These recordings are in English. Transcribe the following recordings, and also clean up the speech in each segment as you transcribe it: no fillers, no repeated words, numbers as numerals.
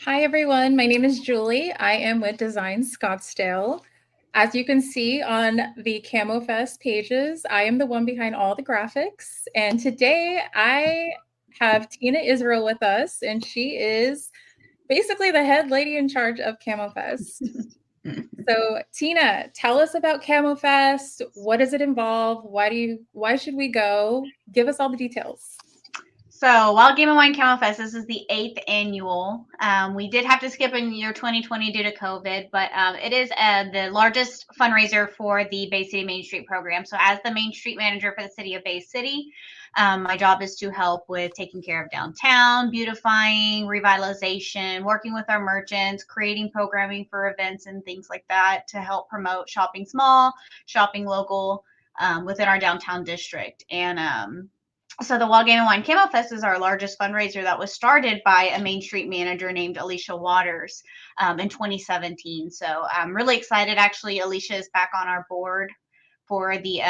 Hi, everyone. My name is Julie. I am with Design Scottsdale. As you can see on the CAMOFEST pages, I am the one behind all the graphics. And today I have Tina Isreal with us, and she is basically the head lady in charge of CAMOFEST. So, Tina, tell us about CAMOFEST. What does it involve? Why should we go? Give us all the details. So, Wild Game and Wine Camel Fest, this is the 8th annual. We did have to skip in year 2020 due to COVID, but it is the largest fundraiser for the Bay City Main Street program. So, as the Main Street manager for the city of Bay City, my job is to help with taking care of downtown, beautifying, revitalization, working with our merchants, creating programming for events and things like that to help promote shopping small, shopping local within our downtown district. And so the Wild Game and Wine Camo Fest is our largest fundraiser that was started by a Main Street manager named Alicia Waters in 2017. So I'm really excited. Actually, Alicia is back on our board for the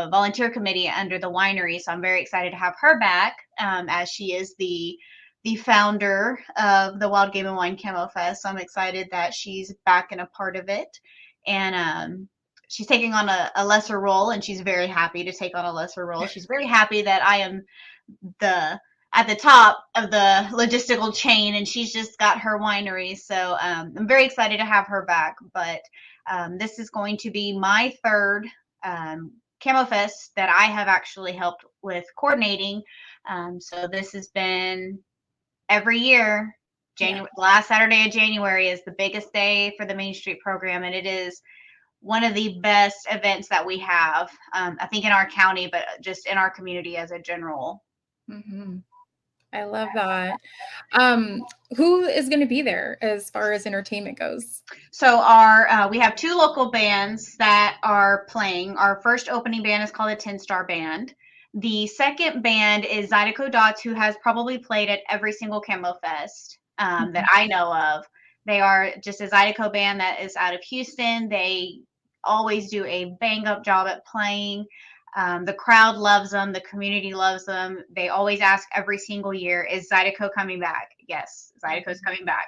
volunteer committee under the winery. So I'm very excited to have her back as she is the founder of the Wild Game and Wine Camo Fest. So I'm excited that she's back and a part of it. And she's taking on a lesser role, and she's very happy to take on a lesser role. She's very happy that I am the at the top of the logistical chain, and she's just got her winery. So I'm very excited to have her back. But this is going to be my third Camo Fest that I have actually helped with coordinating. So this has been every year. Yeah. Last Saturday of January is the biggest day for the Main Street program, and it is one of the best events that we have, I think, in our county, but just in our community as a general. Mm-hmm. I love that. Um, who is going to be there as far as entertainment goes? So we have two local bands that are playing. Our first opening band is called the 10 Star Band. The second band is Zydeco Dots, who has probably played at every single Camo Fest that I know of. They are just a Zydeco band that is out of Houston. They always do a bang up job at playing. The crowd loves them. The community loves them. They always ask every single year, is Zydeco coming back? Yes, Zydeco's coming back.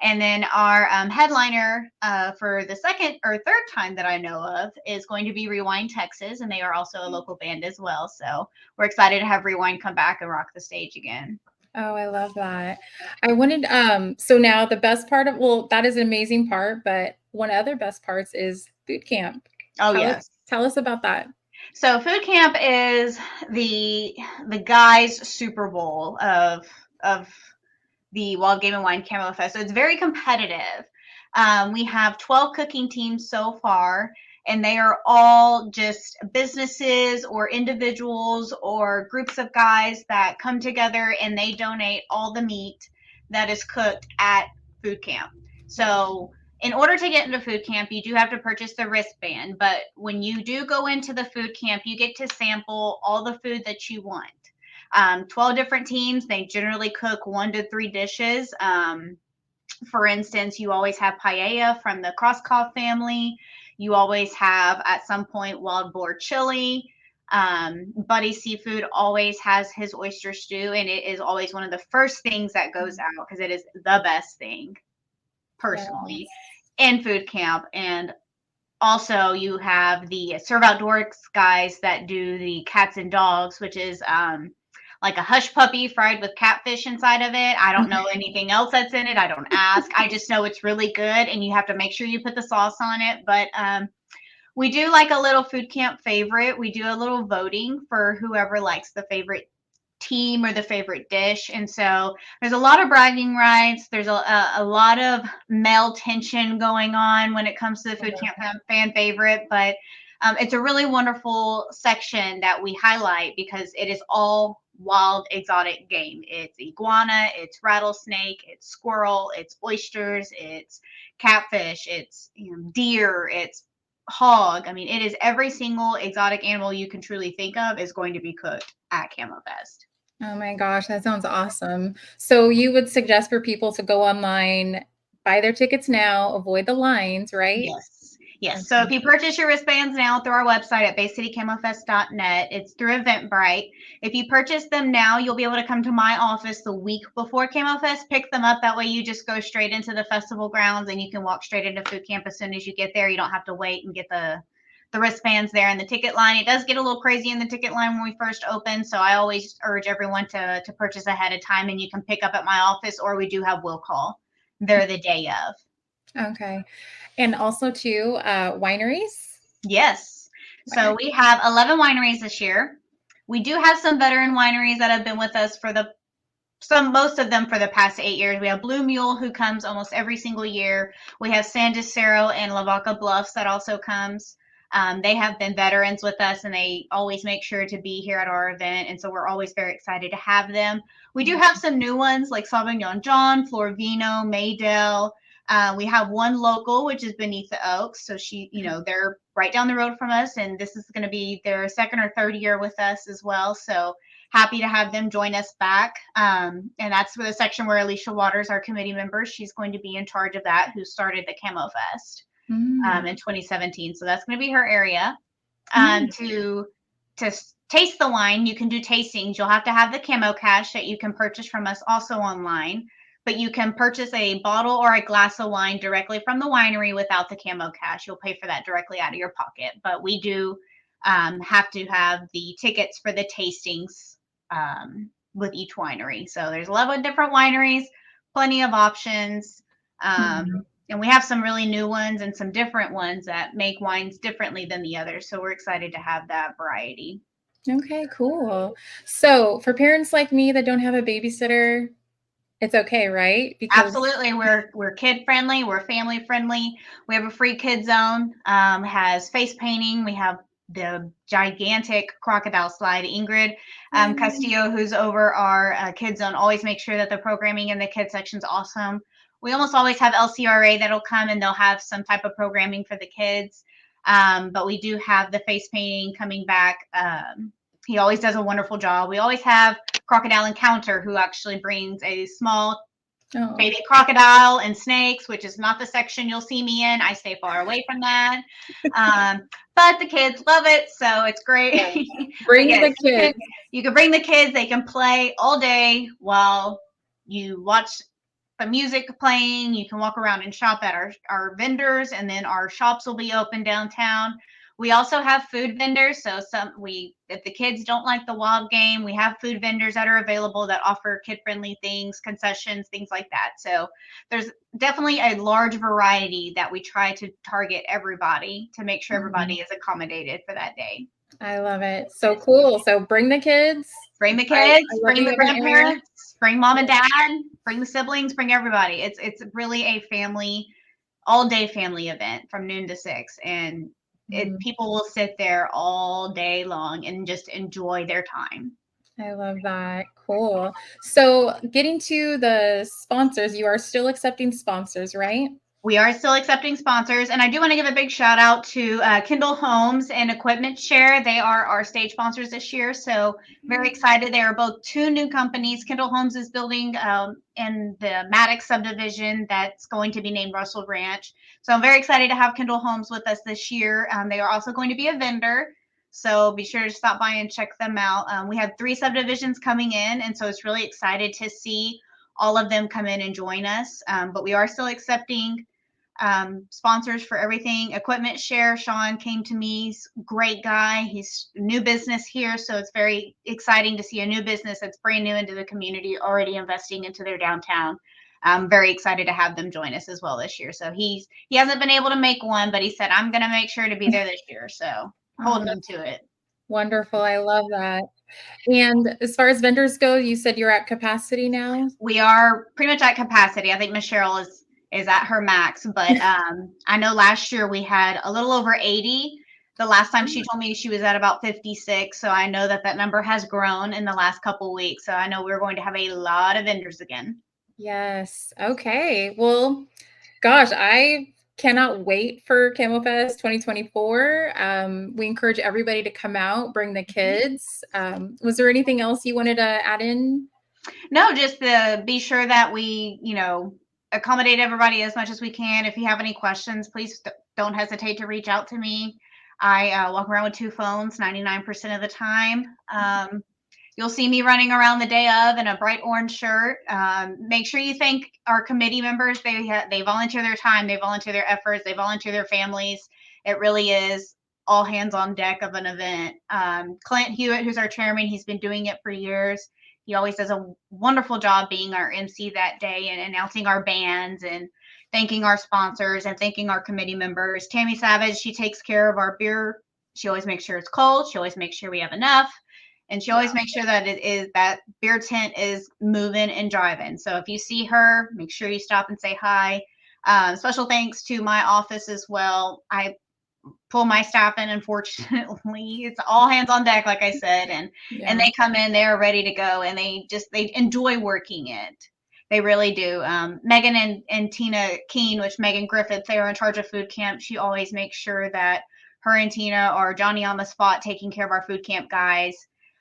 And then our headliner for the second or third time that I know of is going to be Rewind Texas, and they are also a local band as well. So we're excited to have Rewind come back and rock the stage again. Oh, I love that. I wanted so now the best part of well, that is an amazing part, but one of the other best parts is boot camp. Oh Tell us yes. tell us about that. So food camp is the guys Super Bowl of the Wild Game and Wine Camo Fest. So it's very competitive. We have 12 cooking teams so far, and they are all just businesses or individuals or groups of guys that come together and they donate all the meat that is cooked at food camp. So in order to get into food camp, you do have to purchase the wristband. But when you do go into the food camp, you get to sample all the food that you want. 12 different teams. They generally cook 1 to 3 dishes. For instance, you always have paella from the Crosskoff family. You always have, at some point, wild boar chili. Buddy Seafood always has his oyster stew, and it is always one of the first things that goes out because it is the best thing, personally, Yes. in food camp. And also, you have the Serve Outdoors guys that do the cats and dogs, which is like a hush puppy fried with catfish inside of it. I don't know anything else that's in it. I don't ask. I just know it's really good, and you have to make sure you put the sauce on it. But we do like a little food camp favorite. We do a little voting for whoever likes the favorite team or the favorite dish. And so there's a lot of bragging rights. There's a lot of male tension going on when it comes to the food camp fan favorite. But it's a really wonderful section that we highlight because it is all wild exotic game. It's iguana, it's rattlesnake, it's squirrel, it's oysters, it's catfish, it's deer, it's hog. I mean, it is every single exotic animal you can truly think of is going to be cooked at Camo Fest. Oh my gosh, that sounds awesome. So you would suggest for people to go online, buy their tickets now, avoid the lines, right? Yes. Yes. So Okay. if you purchase your wristbands now through our website at baycitycamofest.net, it's through Eventbrite. If you purchase them now, you'll be able to come to my office the week before CamoFest, pick them up. That way you just go straight into the festival grounds and you can walk straight into food camp as soon as you get there. You don't have to wait and get the wristbands there in the ticket line. It does get a little crazy in the ticket line when we first open, so I always urge everyone to purchase ahead of time, and you can pick up at my office, or we do have will call there the day of. Okay. And also too, wineries. Yes. So we have 11 wineries this year. We do have some veteran wineries that have been with us for most of them for the past 8 years. We have Blue Mule, who comes almost every single year. We have San Desero and Lavaca Bluffs that also comes. They have been veterans with us, and they always make sure to be here at our event, and so we're always very excited to have them. We do have some new ones like Sauvignon John, Florvino, Maydell. We have one local, which is Beneath the Oaks. So they're right down the road from us, and this is going to be their second or third year with us as well. So happy to have them join us back. And that's for the section where Alicia Waters, our committee member, she's going to be in charge of that, who started the CamoFest in 2017. So that's going to be her area. To taste the wine, you can do tastings. You'll have to have the Camo Cash that you can purchase from us also online. But you can purchase a bottle or a glass of wine directly from the winery without the Camo Cash. You'll pay for that directly out of your pocket. But we do have to have the tickets for the tastings with each winery. So there's 11 different wineries, plenty of options. And we have some really new ones and some different ones that make wines differently than the others. So we're excited to have that variety. Okay, cool. So for parents like me that don't have a babysitter, it's okay, right? Because Absolutely, we're kid friendly, we're family friendly. We have a free kid zone. Has face painting. We have the gigantic crocodile slide. Ingrid Castillo, who's over our kid zone, always makes sure that the programming in the kid section is awesome. We almost always have LCRA that'll come and they'll have some type of programming for the kids. But we do have the face painting coming back. He always does a wonderful job. We always have Crocodile Encounter, who actually brings a small baby crocodile and snakes, which is not the section you'll see me in. I stay far away from that. But the kids love it, so it's great. Yeah. Bring the kids. You can bring the kids. They can play all day while you watch the music playing. You can walk around and shop at our vendors, and then our shops will be open downtown. We also have food vendors. So if the kids don't like the wild game, we have food vendors that are available that offer kid-friendly things, concessions, things like that. So there's definitely a large variety that we try to target everybody to make sure everybody is accommodated for that day. I love it. So cool. So bring the kids. Bring the kids, bring the grandparents, bring mom and dad, bring the siblings, bring everybody. It's really a family, all day family event from noon to 6. And people will sit there all day long and just enjoy their time. I love that. Cool. So getting to the sponsors, you are still accepting sponsors, right? We are still accepting sponsors, and I do want to give a big shout out to Kindle Homes and Equipment Share. They are our stage sponsors this year, so very excited. They are both two new companies. Kindle Homes is building in the Maddox subdivision that's going to be named Russell Ranch. So I'm very excited to have Kindle Homes with us this year. They are also going to be a vendor, so be sure to stop by and check them out. We have 3 subdivisions coming in, and so it's really excited to see all of them come in and join us. But we are still accepting sponsors for everything. Equipment Share, Sean came to me. He's a great guy. He's new business here, so it's very exciting to see a new business that's brand new into the community already investing into their downtown. I'm very excited to have them join us as well this year. So he hasn't been able to make one, but he said, I'm going to make sure to be there this year. So holding him to it. Wonderful. I love that. And as far as vendors go, you said you're at capacity now? We are pretty much at capacity. I think Miss Cheryl is at her max, but I know last year we had a little over 80. The last time she told me she was at about 56, so I know that number has grown in the last couple of weeks. So I know we're going to have a lot of vendors again. Yes. Okay. Well, gosh, I cannot wait for CamoFest 2024. We encourage everybody to come out, bring the kids. Was there anything else you wanted to add in? No, just to be sure that we, accommodate everybody as much as we can. If you have any questions, please don't hesitate to reach out to me. I walk around with 2 phones 99% of the time. You'll see me running around the day of in a bright orange shirt. Make sure you thank our committee members. They volunteer their time, they volunteer their efforts, they volunteer their families. It really is all hands on deck of an event. Clint Hewitt, who's our chairman, he's been doing it for years. He always does a wonderful job being our MC that day and announcing our bands and thanking our sponsors and thanking our committee members. Tammy Savage, she takes care of our beer. She always makes sure it's cold. She always makes sure we have enough. And she always makes sure that that beer tent is moving and driving. So if you see her, make sure you stop and say hi. Special thanks to my office as well. I pull my staff in, unfortunately. It's all hands on deck, like I said, and they come in, they're ready to go, and they enjoy working it. They really do. Megan and Tina Keene, which Megan Griffith, they are in charge of food camp. She always makes sure that her and Tina are Johnny on the spot taking care of our food camp guys.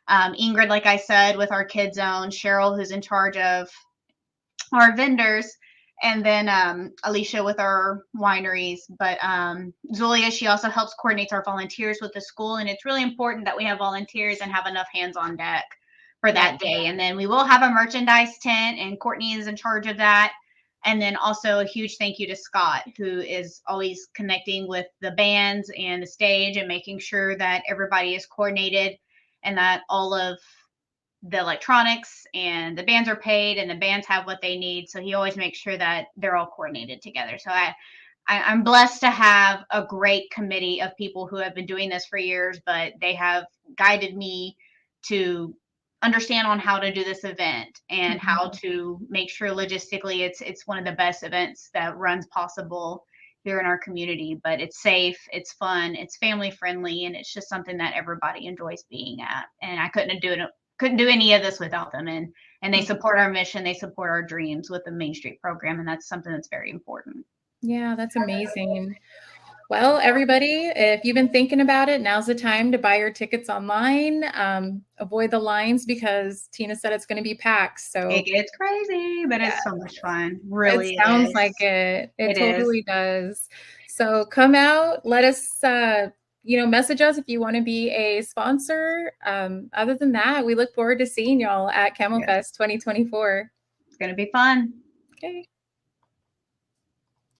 Ingrid, like I said, with our Kid Zone. Cheryl, who's in charge of our vendors, and then Alicia with our wineries. But Zulia, she also helps coordinate our volunteers with the school, and it's really important that we have volunteers and have enough hands on deck for that day. And then we will have a merchandise tent, and Courtney is in charge of that. And then also a huge thank you to Scott, who is always connecting with the bands and the stage and making sure that everybody is coordinated and that all of the electronics and the bands are paid and the bands have what they need. So he always makes sure that they're all coordinated together. So I'm blessed to have a great committee of people who have been doing this for years, but they have guided me to understand on how to do this event and how to make sure logistically it's one of the best events that runs possible here in our community. But it's safe, it's fun, it's family friendly, and it's just something that everybody enjoys being at. And I couldn't do any of this without them. And they support our mission, they support our dreams with the Main Street program, and that's something that's very important. Yeah, that's amazing. Well, everybody, if you've been thinking about it, now's the time to buy your tickets online. Avoid the lines because Tina said it's going to be packed. So it gets crazy, but it's so much fun. Really, it sounds like it. It totally does. So come out. Let us, message us if you want to be a sponsor. Other than that, we look forward to seeing y'all at CAMOFEST 2024. It's going to be fun. Okay.